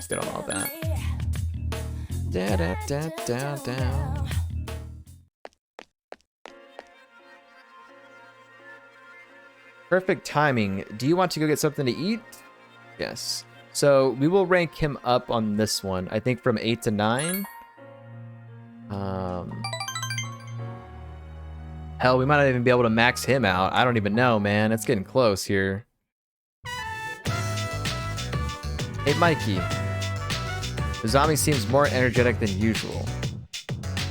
Did all that. Da, da, da, da, da. Perfect timing. Do you want to go get something to eat? Yes. So we will rank him up on this one. I think from 8 to 9. Hell, we might not even be able to max him out. I don't even know, man. It's getting close here. Hey, Mikey. Nozomi seems more energetic than usual.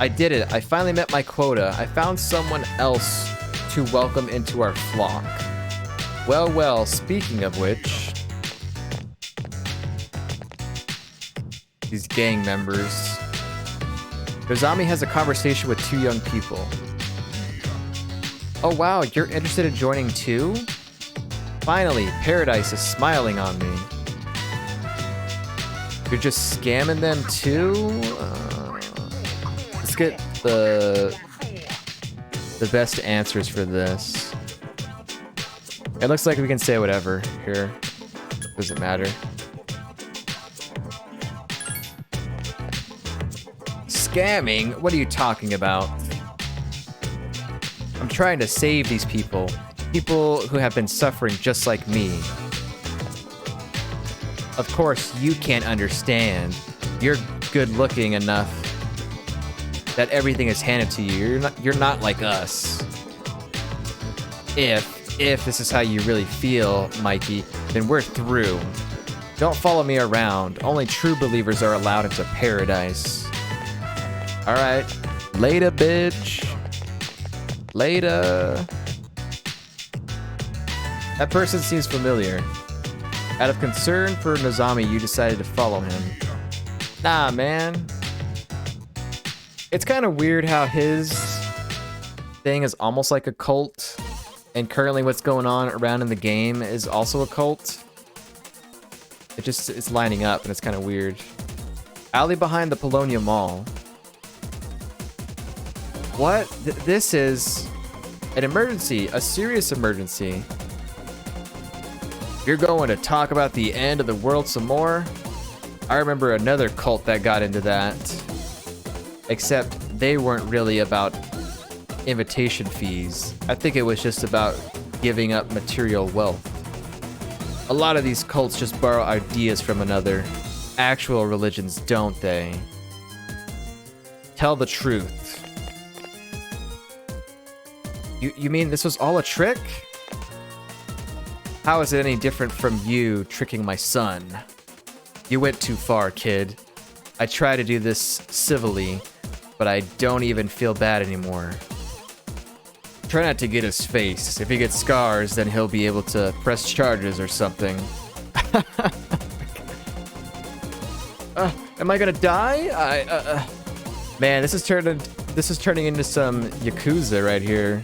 I did it. I finally met my quota. I found someone else to welcome into our flock. Well, well, speaking of which... These gang members. Nozomi has a conversation with 2 young people. Oh wow, you're interested in joining too? Finally, Paradise is smiling on me. You're just scamming them too? Let's get the best answers for this. It looks like we can say whatever here. Doesn't matter. Scamming? What are you talking about? I'm trying to save these people. People who have been suffering just like me. Of course, you can't understand. You're good looking enough that everything is handed to you. You're not like us. If this is how you really feel, Mikey, then we're through. Don't follow me around. Only true believers are allowed into paradise. Alright. Later, bitch. Later. That person seems familiar. Out of concern for Nozomi, you decided to follow him. Nah, man. It's kind of weird how his thing is almost like a cult, and currently what's going on around in the game is also a cult. It's lining up, and it's kind of weird. Alley behind the Polonia Mall. What? This is an emergency, a serious emergency. You're going to talk about the end of the world some more? I remember another cult that got into that. Except they weren't really about invitation fees. I think it was just about giving up material wealth. A lot of these cults just borrow ideas from another. Actual religions don't, they? Tell the truth. You mean this was all a trick? How is it any different from you tricking my son? You went too far, kid. I try to do this civilly, but I don't even feel bad anymore. Try not to get his face. If he gets scars, then he'll be able to press charges or something. Am I gonna die? Man, this is turning into some Yakuza right here.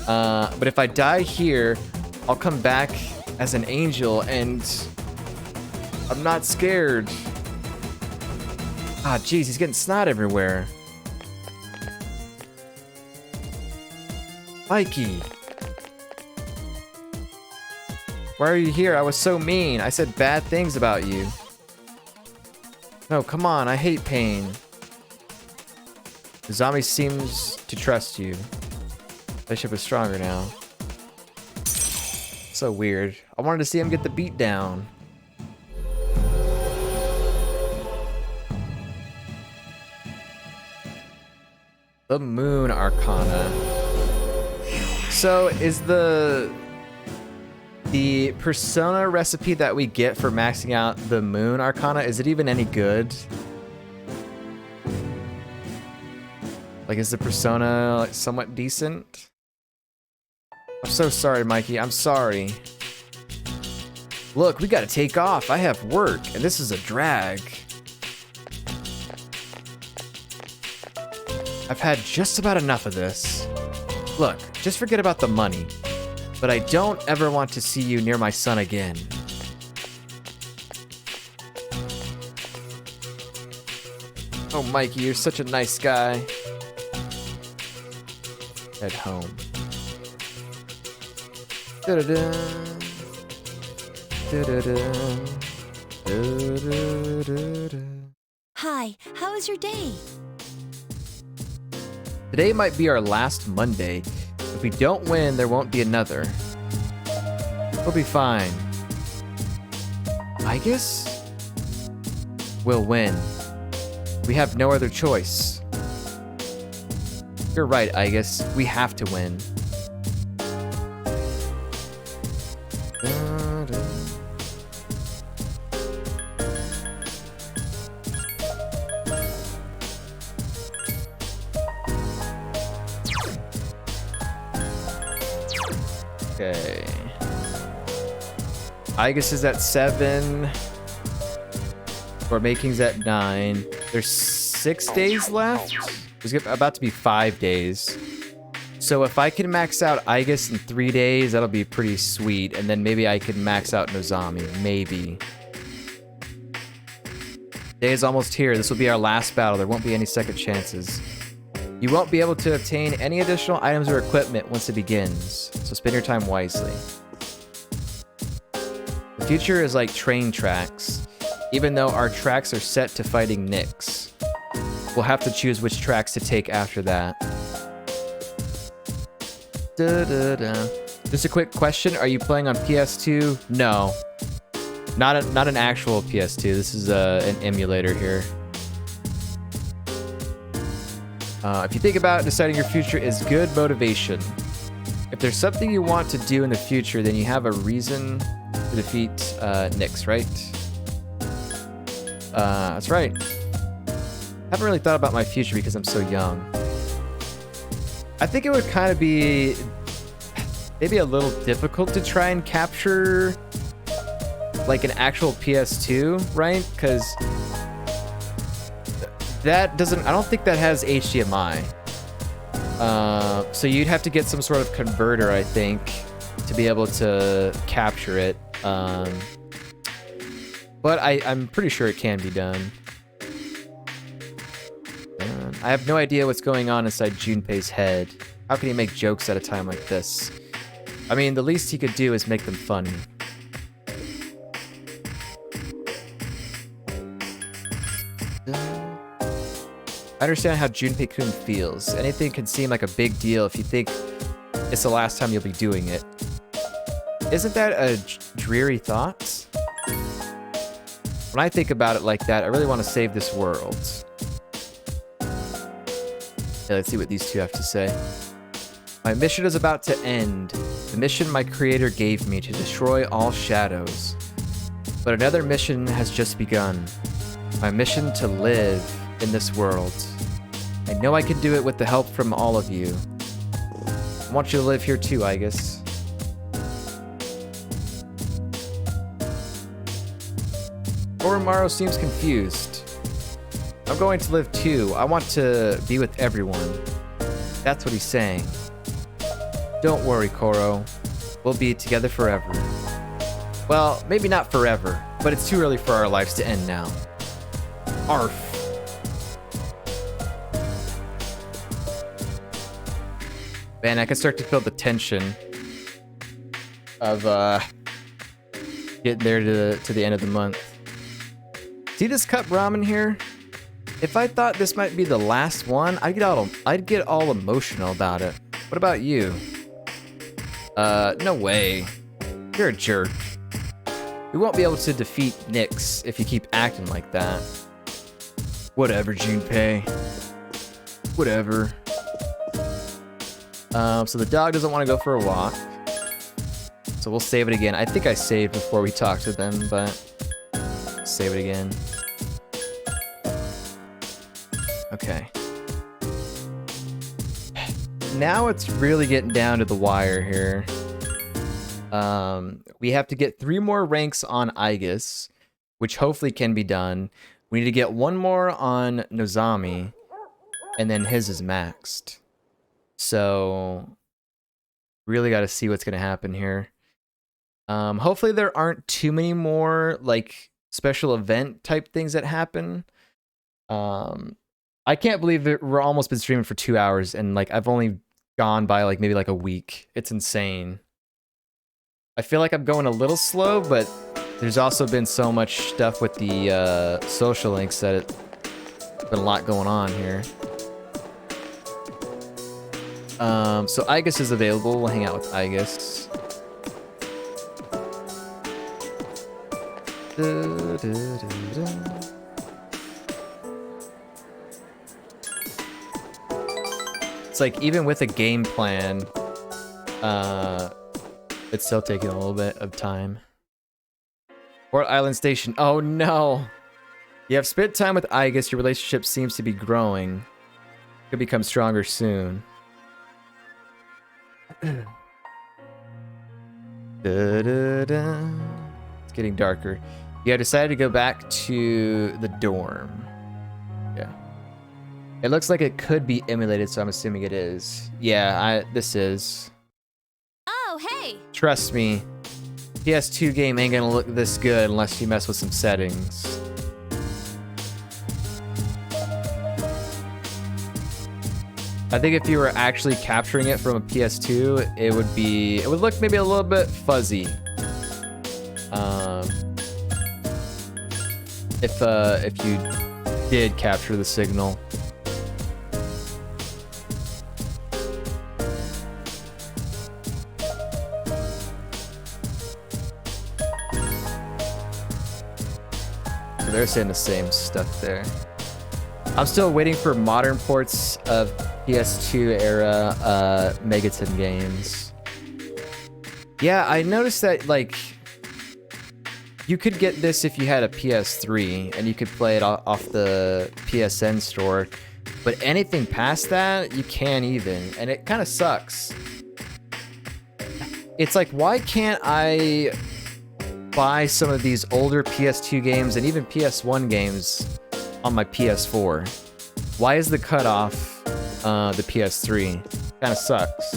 But if I die here, I'll come back as an angel, and I'm not scared. Ah, jeez, he's getting snot everywhere. Mikey. Why are you here? I was so mean. I said bad things about you. No, come on, I hate pain. The zombie seems to trust you. Bishop is stronger now. So weird. I wanted to see him get the beat down. The Moon Arcana. So is the persona recipe that we get for maxing out the Moon Arcana, is it even any good? Like, is the persona like somewhat decent? I'm so sorry, Mikey. I'm sorry. Look, we gotta take off. I have work, and this is a drag. I've had just about enough of this. Look, just forget about the money. But I don't ever want to see you near my son again. Oh, Mikey, you're such a nice guy. Head home. Da-da-da. Da-da-da. Hi, how was your day? Today might be our last Monday. If we don't win, there won't be another. We'll be fine. Aigis? We'll win. We have no other choice. You're right, Aigis. We have to win. Okay. Aigis is at 7. Or Making's at 9. There's 6 days left. There's about to be 5 days. So if I can max out Aigis in 3 days, that'll be pretty sweet. And then maybe I can max out Nozomi. Maybe. Day is almost here. This will be our last battle. There won't be any second chances. You won't be able to obtain any additional items or equipment once it begins. So spend your time wisely. The future is like train tracks. Even though our tracks are set to fighting Nyx. We'll have to choose which tracks to take after that. Just a quick question, are you playing on PS2? No. Not an actual PS2, this is an emulator here. If you think about it, deciding your future is good motivation. If there's something you want to do in the future, then you have a reason to defeat Nyx, right? That's right. I haven't really thought about my future because I'm so young. I think it would kind of be maybe a little difficult to try and capture like an actual PS2, right? Because that doesn't, I don't think that has HDMI. So you'd have to get some sort of converter, I think, to be able to capture it. But I'm pretty sure it can be done. I have no idea what's going on inside Junpei's head. How can he make jokes at a time like this? I mean, the least he could do is make them funny. I understand how Junpei-kun feels. Anything can seem like a big deal if you think it's the last time you'll be doing it. Isn't that a dreary thought? When I think about it like that, I really want to save this world. Yeah, let's see what these two have to say. My mission is about to end. The mission my creator gave me to destroy all shadows. But another mission has just begun. My mission to live in this world. I know I can do it with the help from all of you. I want you to live here too, Aigis. Oromaru seems confused. I'm going to live too. I want to be with everyone. That's what he's saying. Don't worry, Koro. We'll be together forever. Well, maybe not forever, but it's too early for our lives to end now. Arf. Man, I can start to feel the tension of getting there to the end of the month. See this cup ramen here? If I thought this might be the last one, I'd get all emotional about it. What about you? No way. You're a jerk. We won't be able to defeat Nyx if you keep acting like that. Whatever, Junpei. Whatever. So the dog doesn't want to go for a walk. So we'll save it again. I think I saved before we talked to them, but save it again. Okay. Now it's really getting down to the wire here. We have to get 3 more ranks on Aigis, which hopefully can be done. We need to get 1 more on Nozomi, and then his is maxed. So, really got to see what's going to happen here. Hopefully there aren't too many more, like, special event type things that happen. I can't believe that we're almost been streaming for 2 hours, and, like, I've only gone by, like, maybe, like, a week. It's insane. I feel like I'm going a little slow, but There's also been so much stuff with the social links that it's been a lot going on here. So Aigis is available. We'll hang out with Aigis. It's like even with a game plan, it's still taking a little bit of time. Port Island Station. Oh no! You have spent time with Aigis. Your relationship seems to be growing. Could become stronger soon. It's getting darker. You have decided to go back to the dorm. Yeah. It looks like it could be emulated, so I'm assuming it is. Yeah, this is. Oh, hey! Trust me, PS2 game ain't gonna look this good unless you mess with some settings. I think if you were actually capturing it from a PS2, it would look maybe a little bit fuzzy. If you did capture the signal. So they're saying the same stuff there. I'm still waiting for modern ports of PS2 era Megaton games. Yeah, I noticed that like you could get this if you had a PS3 and you could play it off the PSN store, but anything past that you can't even, and it kind of sucks. It's like, why can't I buy some of these older PS2 games and even PS1 games on my PS4? Why is the cutoff the PS3? Kind of sucks.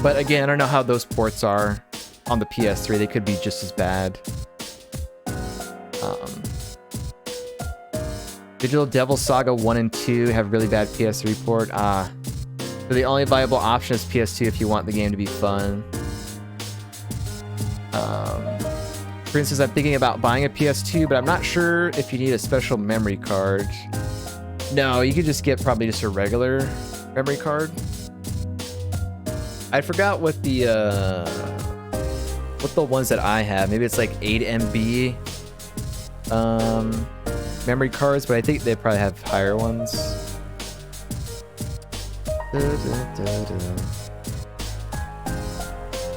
But again, I don't know how those ports are on the PS3. They could be just as bad. Digital Devil Saga 1 and 2 have really bad PS3 port. So the only viable option is PS2 if you want the game to be fun. For instance, I'm thinking about buying a PS2, but I'm not sure if you need a special memory card. No, you could just get probably just a regular memory card. I forgot what the ones that I have. Maybe it's like 8 MB memory cards, but I think they probably have higher ones.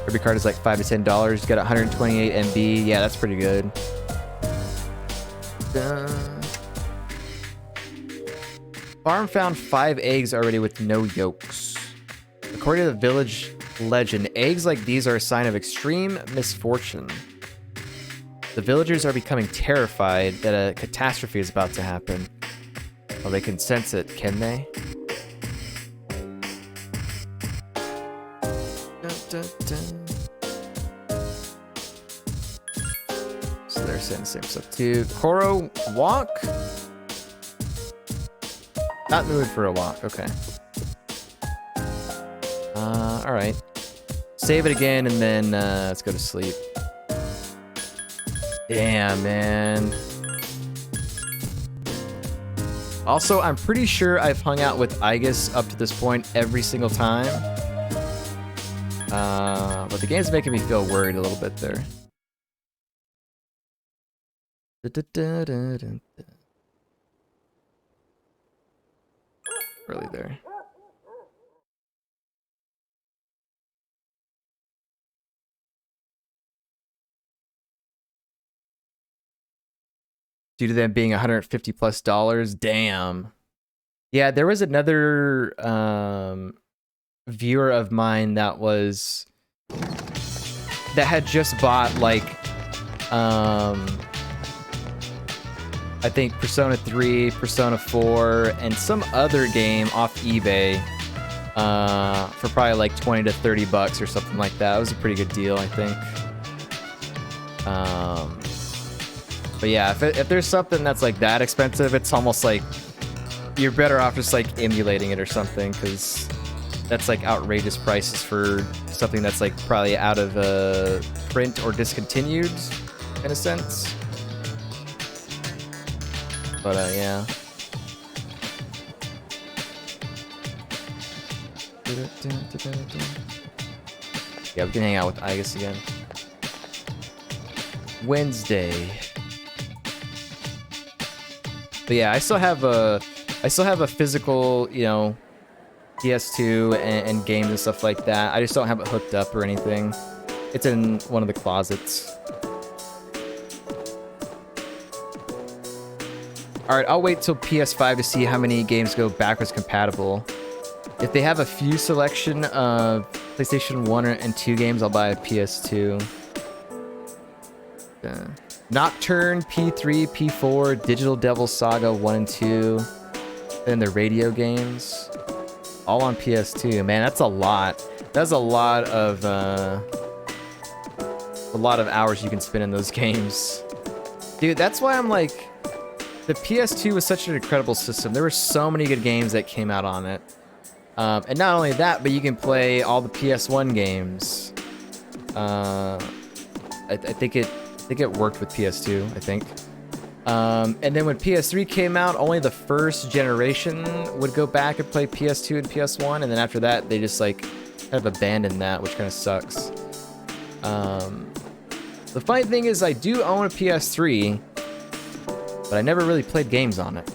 Every card is like $5 to $10. You got 128 MB. Yeah, that's pretty good. Farm found 5 eggs already with no yolks. According to the village legend, eggs like these are a sign of extreme misfortune. The villagers are becoming terrified that a catastrophe is about to happen. Well, they can sense it, can they? So they're saying the same stuff too. Koro, walk? Not moving for a walk, okay. Alright. Save it again and then let's go to sleep. Damn, man. Also, I'm pretty sure I've hung out with Aigis up to this point every single time. But the game's making me feel worried a little bit there. Really there. Due to them being $150+. Damn. Yeah, there was another viewer of mine that had just bought like I think Persona 3, Persona 4, and some other game off eBay for probably like 20 to 30 bucks or something like that. It was a pretty good deal, I think. But yeah, if there's something that's like that expensive, it's almost like you're better off just like emulating it or something, because that's like outrageous prices for something that's like probably out of print or discontinued, in a sense. But yeah. Yeah, we can hang out with Aigis again. Wednesday. But yeah, I still have a physical, you know, PS2 and games and stuff like that. I just don't have it hooked up or anything. It's in one of the closets. Alright, I'll wait till PS5 to see how many games go backwards compatible. If they have a few selection of PlayStation 1 and 2 games, I'll buy a PS2. Nocturne, P3, P4, Digital Devil Saga 1 and 2, then the radio games, all on PS2. Man, that's a lot. That's a lot of hours you can spend in those games. Dude, that's why I'm like, the PS2 was such an incredible system. There were so many good games that came out on it. And not only that, but you can play all the PS1 games. I think it worked with PS2, I think. And then when PS3 came out, only the first generation would go back and play PS2 and PS1, and then after that, they just like kind of abandoned that, which kind of sucks. The funny thing is, I do own a PS3, but I never really played games on it.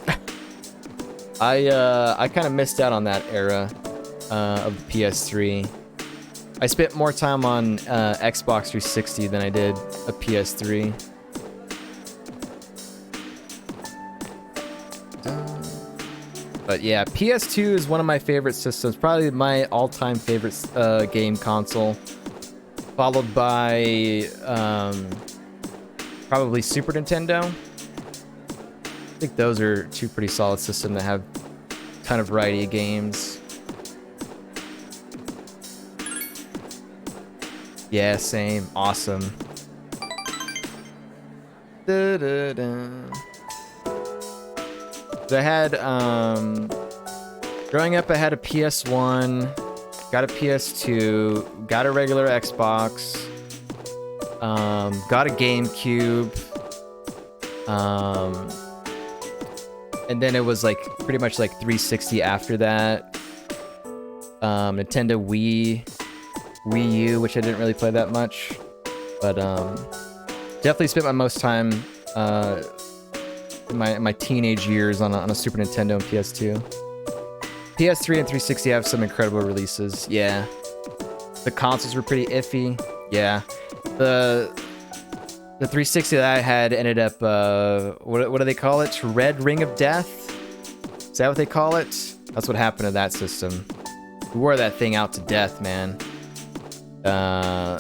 I kind of missed out on that era of the PS3. I spent more time on Xbox 360 than I did a PS3. But yeah, PS2 is one of my favorite systems, probably my all-time favorite game console, followed by probably Super Nintendo. I think those are two pretty solid systems that have a ton of variety of games. Yeah, same. Awesome. I had, growing up, I had a PS1, got a PS2, got a regular Xbox, got a GameCube, and then it was like pretty much like 360 after that. Nintendo Wii U, which I didn't really play that much, but definitely spent my most time in my teenage years on a Super Nintendo and PS2. PS3 and 360 have some incredible releases. Yeah, the consoles were pretty iffy. Yeah, the 360 that I had ended up what do they call it? Red Ring of Death? Is that what they call it? That's what happened to that system. We wore that thing out to death, man.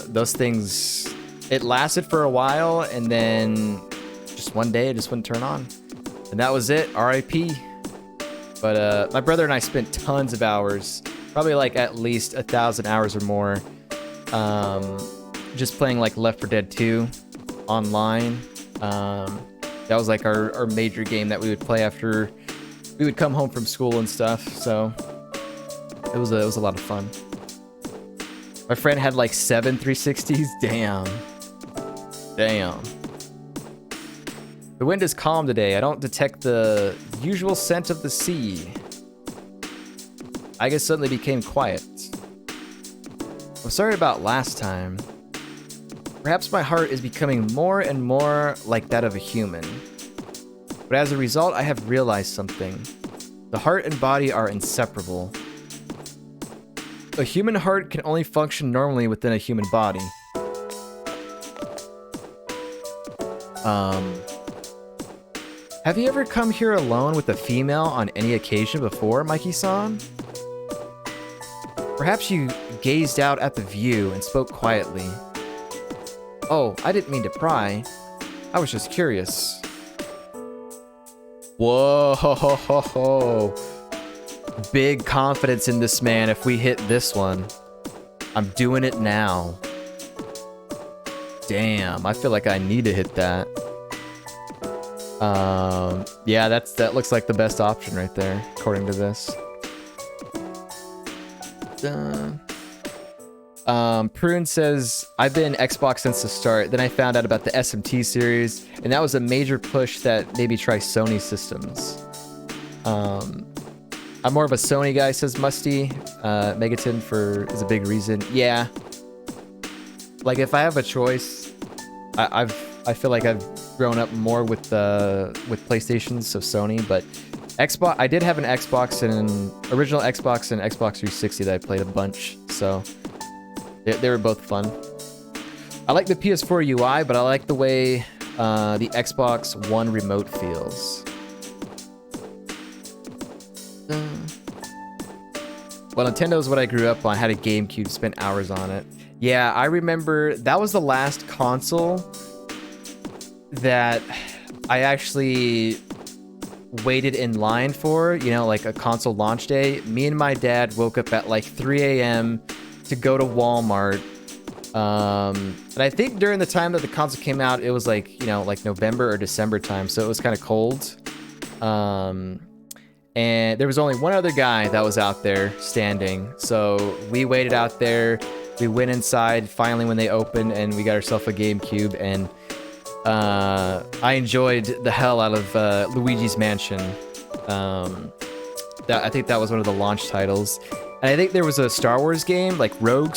Those things, it lasted for a while, and then just one day it just wouldn't turn on, and that was it. RIP. But my brother and I spent tons of hours, probably like at least 1,000 hours or more, just playing like Left 4 Dead 2 online. That was like our major game that we would play after we would come home from school and stuff. So it was a lot of fun. My friend had like 7 360s. Damn. The wind is calm today. I don't detect the usual scent of the sea. I guess suddenly became quiet. I'm sorry about last time. Perhaps my heart is becoming more and more like that of a human. But as a result, I have realized something. The heart and body are inseparable. A human heart can only function normally within a human body. Have you ever come here alone with a female on any occasion before, Mikey-san? Perhaps you gazed out at the view and spoke quietly. Oh, I didn't mean to pry. I was just curious. Whoa. Big confidence in this man if we hit this one. I'm doing it now. Damn, I feel like I need to hit that. Yeah, that looks like the best option right there, according to this. Prune says, I've been Xbox since the start. Then I found out about the SMT series, and that was a major push that made me try Sony systems. I'm more of a Sony guy, says Musty. Megaton is a big reason. Yeah. Like, if I have a choice, I feel like I've grown up more with PlayStation, so Sony, but Xbox, I did have an Xbox and original Xbox and Xbox 360 that I played a bunch, so they were both fun. I like the PS4 UI, but I like the way the Xbox One remote feels. Well, Nintendo's what I grew up on. Had a GameCube, spent hours on it. Yeah, I remember that was the last console that I actually waited in line for, you know, like a console launch day. Me and my dad woke up at like 3 a.m. to go to Walmart. And I think during the time that the console came out, it was like, you know, like November or December time, so it was kind of cold. And there was only one other guy that was out there standing, so we waited out there. We went inside finally when they opened, and we got ourselves a GameCube, and I enjoyed the hell out of Luigi's Mansion. I think that was one of the launch titles. And I think there was a Star Wars game, like Rogue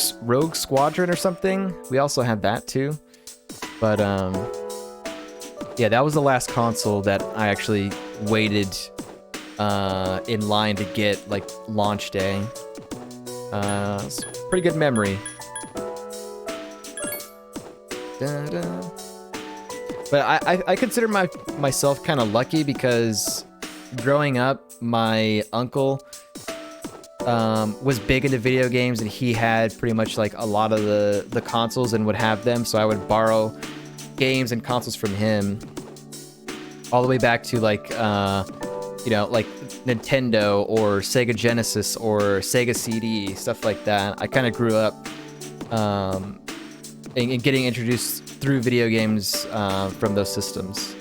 Squadron or something. We also had that too. But yeah, that was the last console that I actually waited in line to get, like, launch day. It's a pretty good memory. Da-da. But I consider myself kind of lucky because growing up, my uncle was big into video games, and he had pretty much like a lot of the consoles and would have them, so I would borrow games and consoles from him all the way back to like you know, like Nintendo or Sega Genesis or Sega CD, stuff like that. I kind of grew up in getting introduced through video games from those systems.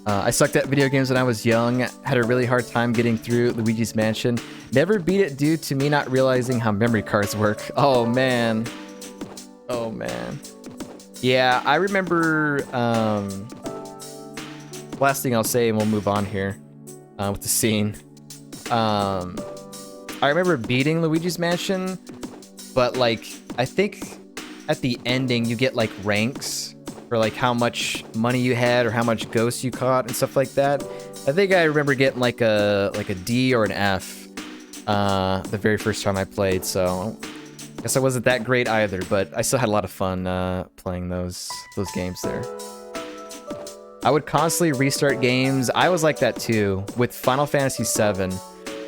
I sucked at video games when I was young, had a really hard time getting through Luigi's Mansion. Never beat it due to me not realizing how memory cards work. Oh man. Oh man. Yeah, I remember, last thing I'll say and we'll move on here with the scene. I remember beating Luigi's Mansion, but like, I think at the ending you get like ranks for like how much money you had or how much ghosts you caught and stuff like that. I think I remember getting like a D or an F the very first time I played, so I guess I wasn't that great either, but I still had a lot of fun playing those games there. I would constantly restart games. I was like that too with Final Fantasy VII.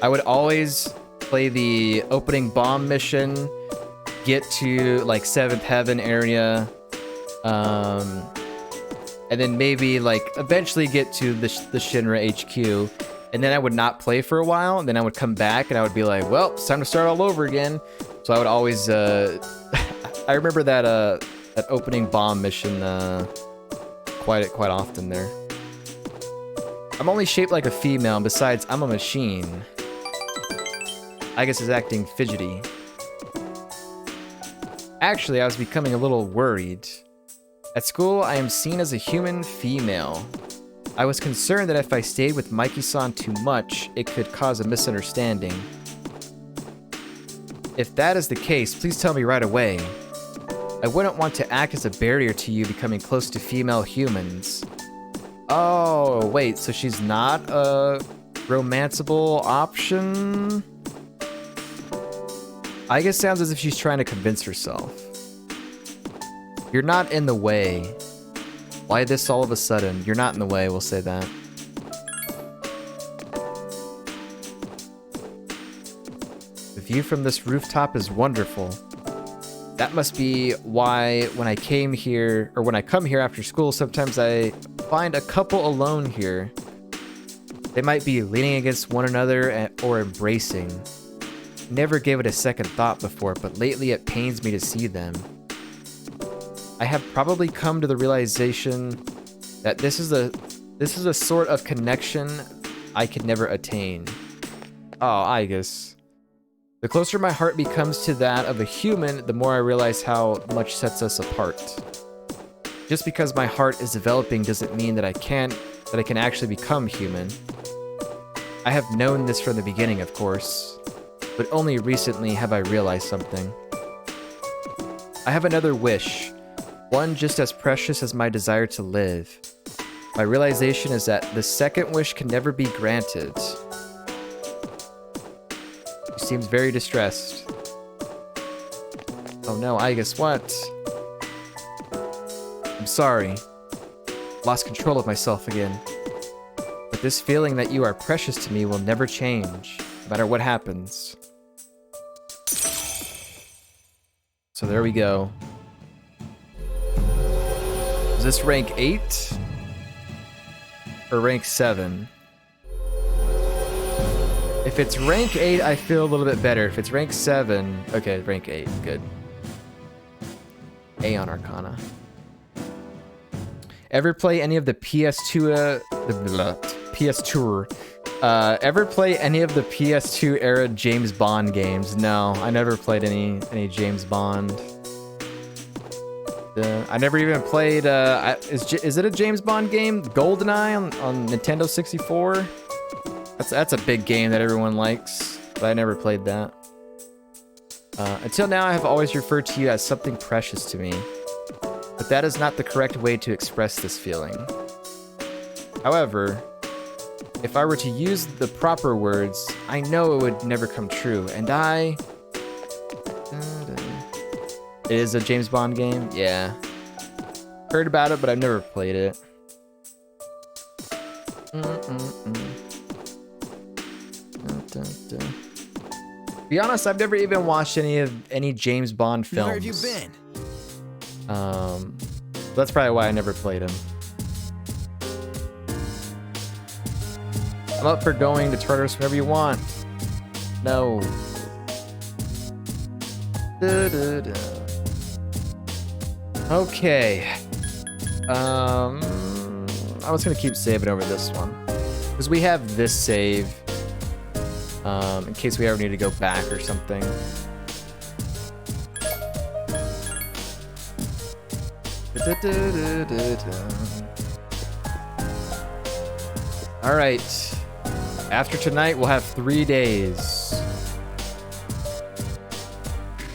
I would always play the opening bomb mission, get to like 7th Heaven area, and then maybe like eventually get to the Shinra HQ, and then I would not play for a while, and then I would come back and I would be like, well, it's time to start all over again. So I would always I remember that opening bomb mission quite often there. I'm only shaped like a female, and besides, I'm a machine. Aigis is acting fidgety. Actually, I was becoming a little worried. At school, I am seen as a human female. I was concerned that if I stayed with Mikey-san too much, it could cause a misunderstanding. If that is the case, please tell me right away. I wouldn't want to act as a barrier to you becoming close to female humans. Oh, wait, so she's not a romanceable option? I guess sounds as if she's trying to convince herself. You're not in the way. Why this all of a sudden? You're not in the way, we'll say that. The view from this rooftop is wonderful. That must be why when I came here, or when I come here after school, sometimes I find a couple alone here. They might be leaning against one another or embracing. Never gave it a second thought before, but lately it pains me to see them. I have probably come to the realization that this is a sort of connection I could never attain. Oh, Aigis. The closer my heart becomes to that of a human, the more I realize how much sets us apart. Just because my heart is developing doesn't mean that I can actually become human. I have known this from the beginning, of course, but only recently have I realized something. I have another wish, one just as precious as my desire to live. My realization is that the second wish can never be granted. She seems very distressed. Oh no, Aigis, what? I'm sorry. Lost control of myself again. But this feeling that you are precious to me will never change, no matter what happens. So there we go. Is this rank 8? Or rank 7? If it's rank 8, I feel a little bit better. If it's rank 7... Okay, rank 8. Good. A on Arcana. Ever play any of the PS2... PS2... ever play any of the PS2 era James Bond games? No, I never played any James Bond. I never even played. Is it a James Bond game? GoldenEye on Nintendo 64. That's a big game that everyone likes, but I never played that. Until now, I have always referred to you as something precious to me, but that is not the correct way to express this feeling. However, if I were to use the proper words, I know it would never come true, and I... It is a James Bond game? Yeah. Heard about it, but I've never played it. To be honest, I've never even watched any James Bond films. Where have you been? That's probably why I never played him. I'm up for going to Tartarus whenever you want. No. Okay. I was gonna keep saving over this one because we have this save in case we ever need to go back or something. All right. After tonight, we'll have 3 days.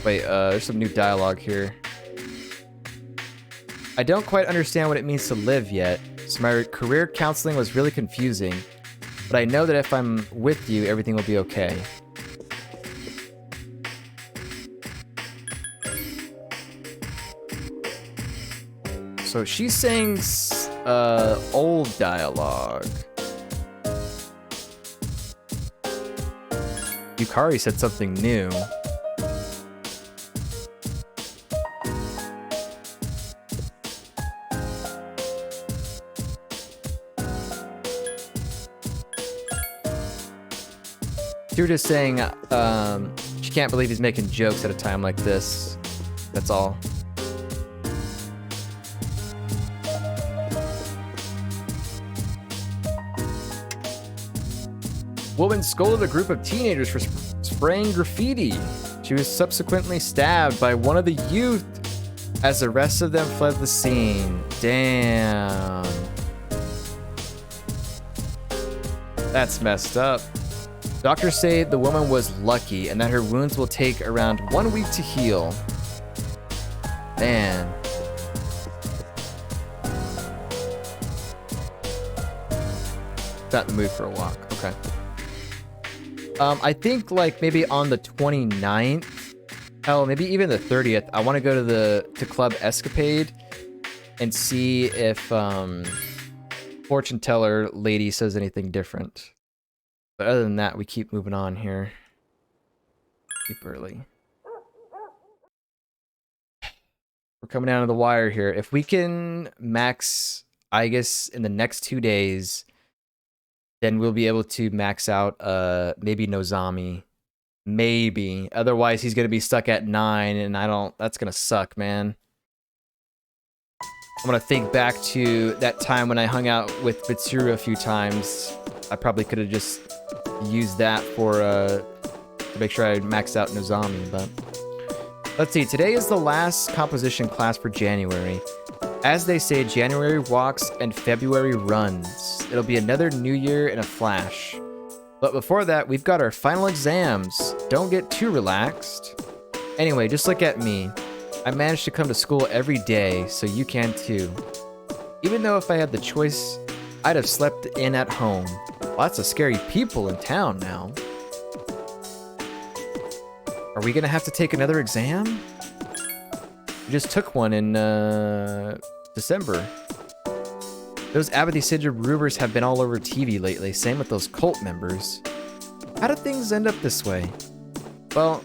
Wait, there's some new dialogue here. I don't quite understand what it means to live yet, so my career counseling was really confusing, but I know that if I'm with you, everything will be okay. So she's saying old dialogue. Yukari said something new. You're just saying she can't believe he's making jokes at a time like this. That's all. Woman scolded a group of teenagers for spraying graffiti. She was subsequently stabbed by one of the youth as the rest of them fled the scene. Damn. That's messed up. Doctors say the woman was lucky and that her wounds will take around 1 week to heal. Man. Not in the mood for a walk. Okay. I think like maybe on the 29th, hell, maybe even the 30th, I want to go to Club Escapade and see if fortune teller lady says anything different. But other than that, we keep moving on here. Keep early. We're coming down to the wire here. If we can max Aigis in the next 2 days, then we'll be able to max out maybe Nozomi. Maybe. Otherwise, he's going to be stuck at 9, and that's going to suck, man. I'm going to think back to that time when I hung out with Mitsuru a few times. I probably could have just used that for to make sure I max out Nozomi, but... Let's see, today is the last composition class for January. As they say, January walks and February runs. It'll be another new year in a flash. But before that, we've got our final exams. Don't get too relaxed. Anyway, just look at me. I managed to come to school every day, so you can too. Even though if I had the choice, I'd have slept in at home. Lots of scary people in town now. Are we gonna have to take another exam? We just took one in December. Those Apathy Syndrome rumors have been all over TV lately, same with those cult members. How did things end up this way? Well,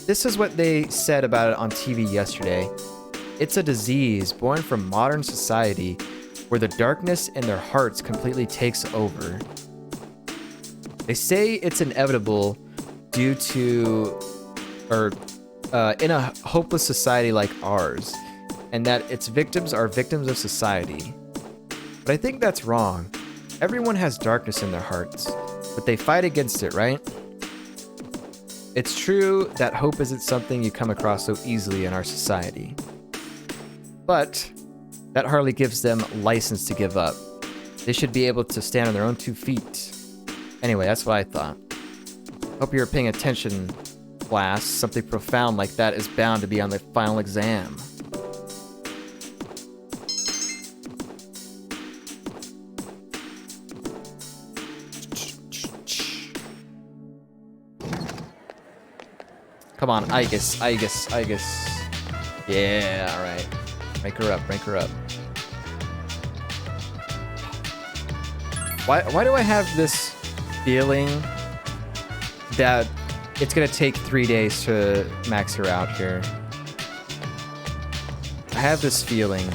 this is what they said about it on TV yesterday. It's a disease born from modern society where the darkness in their hearts completely takes over. They say it's inevitable due to, in a hopeless society like ours, and that its victims are victims of society. But I think that's wrong. Everyone has darkness in their hearts, but they fight against it, right? It's true that hope isn't something you come across so easily in our society. But that hardly gives them license to give up. They should be able to stand on their own 2 feet. Anyway, that's what I thought. Hope you're paying attention, class. Something profound like that is bound to be on the final exam. Come on, Aigis, Aigis, Aigis. Yeah, alright. Rank her up, rank her up. Why do I have this feeling that it's gonna take 3 days to max her out here? I have this feeling.